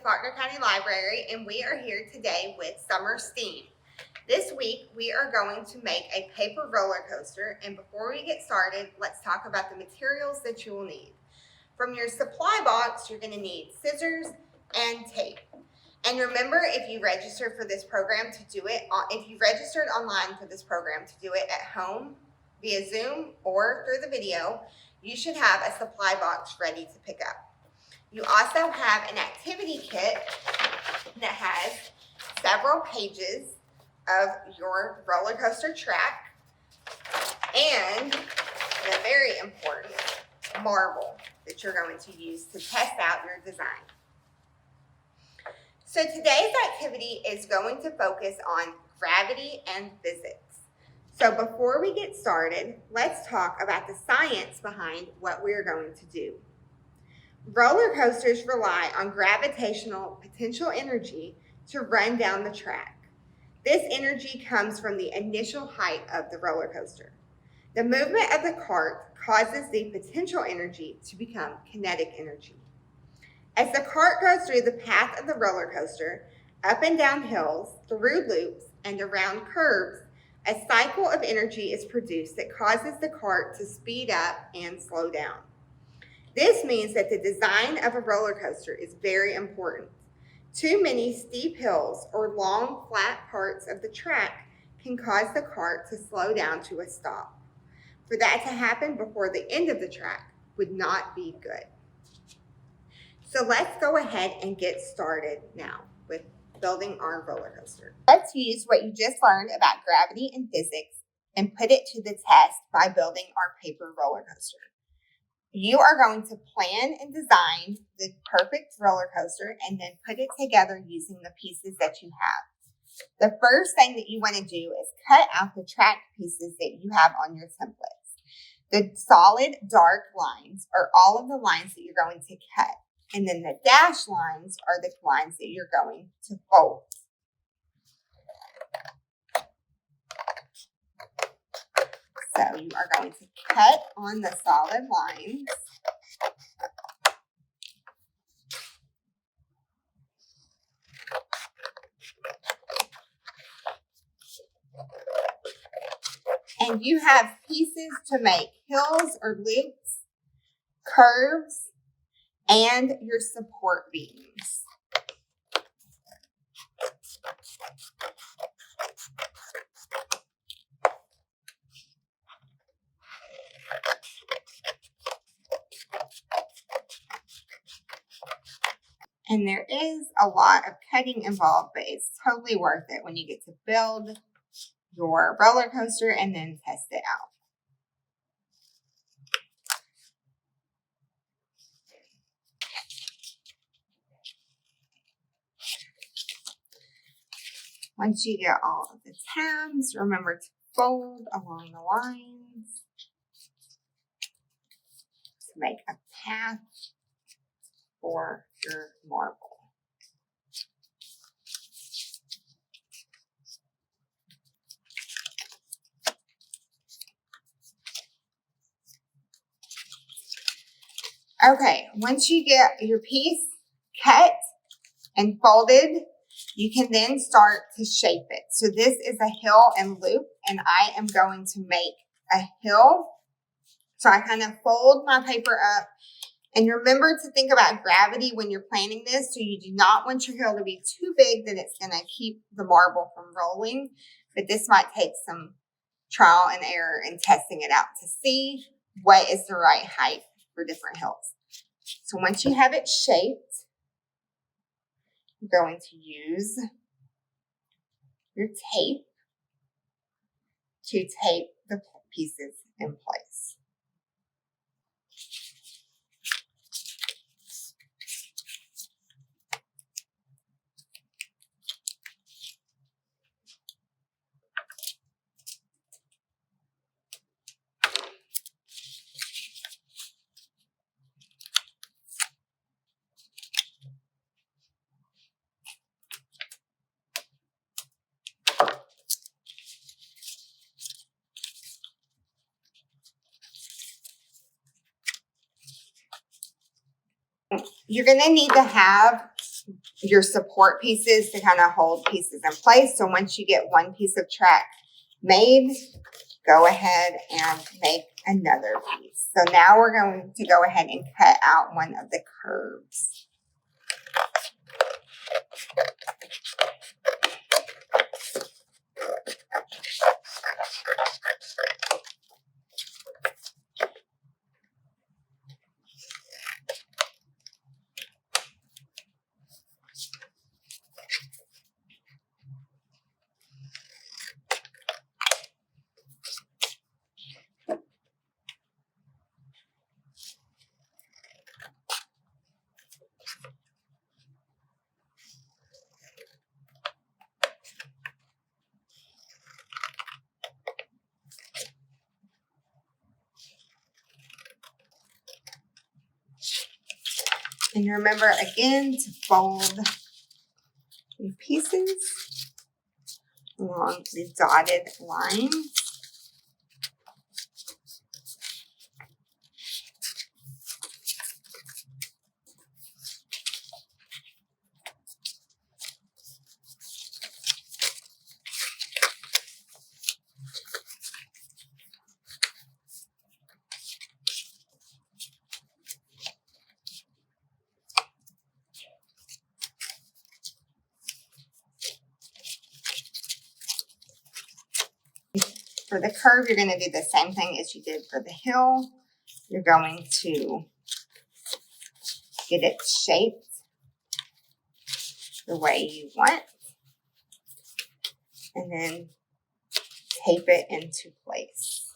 Faulkner County Library, and we are here today with Summer STEAM. This week, we are going to make a paper roller coaster, and before we get started, let's talk about the materials that you will need. From your supply box, you're going to need scissors and tape. And remember, if you registered for this program to do it, if you registered online for this program to do it at home, via Zoom, or through the video, you should have a supply box ready to pick up. You also have an activity kit that has several pages of your roller coaster track and a very important marble that you're going to use to test out your design. So today's activity is going to focus on gravity and physics. So before we get started, let's talk about the science behind what we're going to do. Roller coasters rely on gravitational potential energy to run down the track. This energy comes from the initial height of the roller coaster. The movement of the cart causes the potential energy to become kinetic energy. As the cart goes through the path of the roller coaster, up and down hills, through loops, and around curves, a cycle of energy is produced that causes the cart to speed up and slow down. This means that the design of a roller coaster is very important. Too many steep hills or long, flat parts of the track can cause the cart to slow down to a stop. For that to happen before the end of the track would not be good. So let's go ahead and get started now with building our roller coaster. Let's use what you just learned about gravity and physics and put it to the test by building our paper roller coaster. You are going to plan and design the perfect roller coaster and then put it together using the pieces that you have. The first thing that you want to do is cut out the track pieces that you have on your templates. The solid dark lines are all of the lines that you're going to cut. And then the dashed lines are the lines that you're going to fold. So you are going to cut on the solid lines. And you have pieces to make hills or loops, curves, and your support beams. And there is a lot of cutting involved, but it's totally worth it when you get to build your roller coaster and then test it out. Once you get all of the tabs, remember to fold along the lines to make a path for your marble. Okay, once you get your piece cut and folded, you can then start to shape it. So this is a hill and loop, and I am going to make a hill. So I kind of fold my paper up. And remember to think about gravity when you're planning this. So you do not want your hill to be too big that it's going to keep the marble from rolling. But this might take some trial and error in testing it out to see what is the right height for different hills. So once you have it shaped, you're going to use your tape to tape the pieces in place. You're going to need to have your support pieces to kind of hold pieces in place. So once you get one piece of track made, go ahead and make another piece. So now we're going to go ahead and cut out one of the curves. And remember again to fold the pieces along the dotted line. For the curve, you're going to do the same thing as you did for the hill. You're going to get it shaped the way you want, and then tape it into place.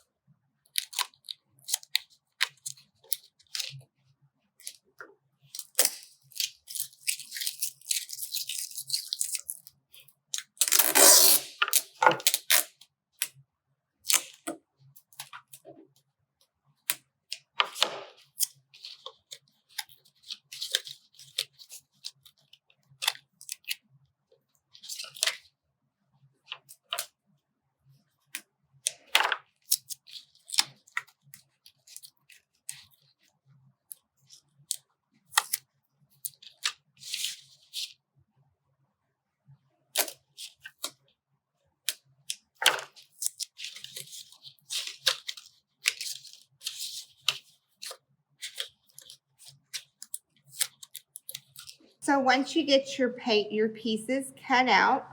So once you get your pieces cut out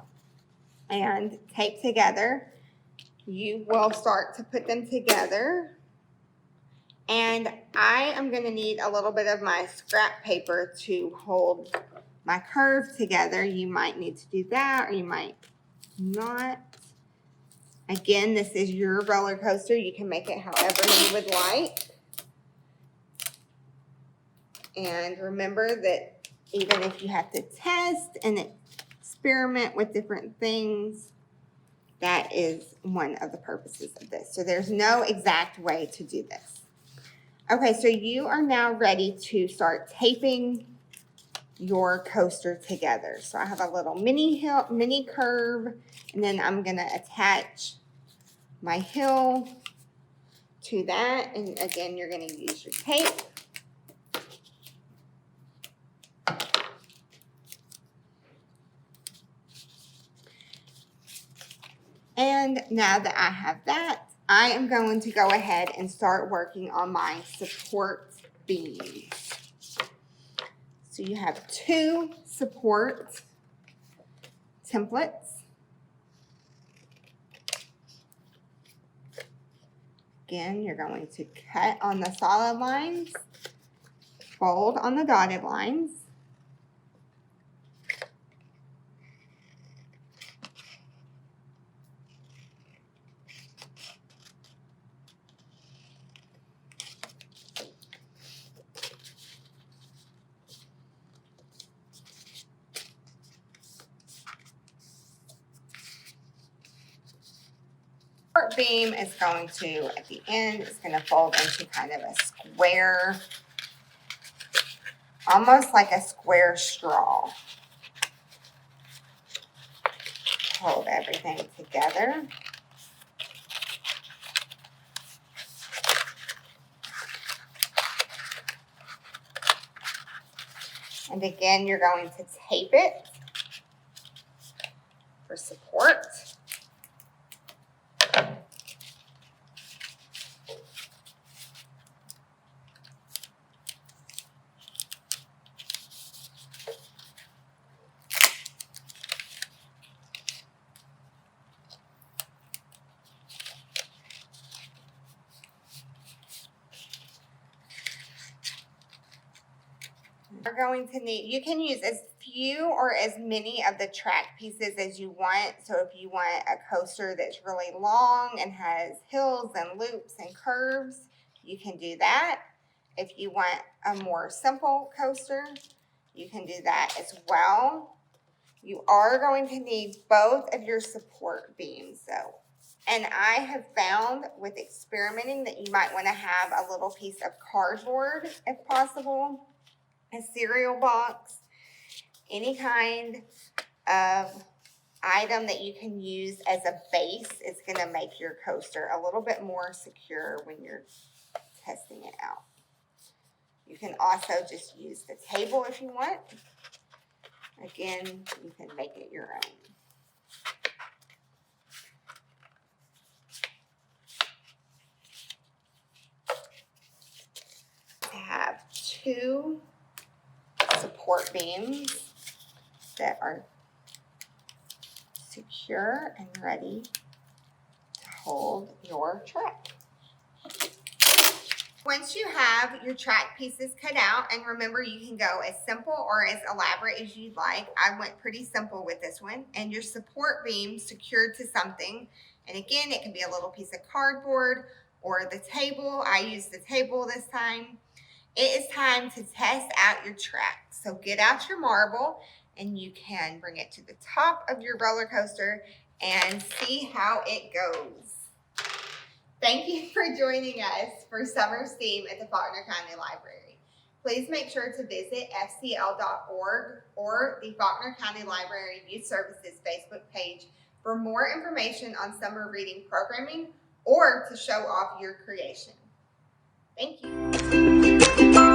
and taped together, you will start to put them together. And I am going to need a little bit of my scrap paper to hold my curve together. You might need to do that, or you might not. Again, this is your roller coaster. You can make it however you would like. And remember that even if you have to test and experiment with different things, that is one of the purposes of this. So there's no exact way to do this. Okay, so you are now ready to start taping your coaster together. So I have a little mini curve, and then I'm gonna attach my hill to that. And again, you're gonna use your tape. And now that I have that, I am going to go ahead and start working on my support beams. So you have 2 support templates. Again, you're going to cut on the solid lines, fold on the dotted lines. Support beam is going to, at the end, it's going to fold into kind of a square, almost like a square straw. Hold everything together. And again, you're going to tape it for support. You're going to need, you can use as few or as many of the track pieces as you want. So if you want a coaster that's really long and has hills and loops and curves, you can do that. If you want a more simple coaster, you can do that as well. You are going to need both of your support beams though. And I have found with experimenting that you might want to have a little piece of cardboard if possible, a cereal box, any kind of item that you can use as a base is going to make your coaster a little bit more secure when you're testing it out. You can also just use the table if you want. Again, you can make it your own. I have two support beams that are secure and ready to hold your track. Once you have your track pieces cut out, and remember you can go as simple or as elaborate as you'd like. I went pretty simple with this one. And your support beam secured to something. And again, it can be a little piece of cardboard or the table. I used the table this time. It is time to test out your track. So get out your marble and you can bring it to the top of your roller coaster and see how it goes. Thank you for joining us for Summer STEAM at the Faulkner County Library. Please make sure to visit fcl.org or the Faulkner County Library Youth Services Facebook page for more information on summer reading programming or to show off your creation. Thank you.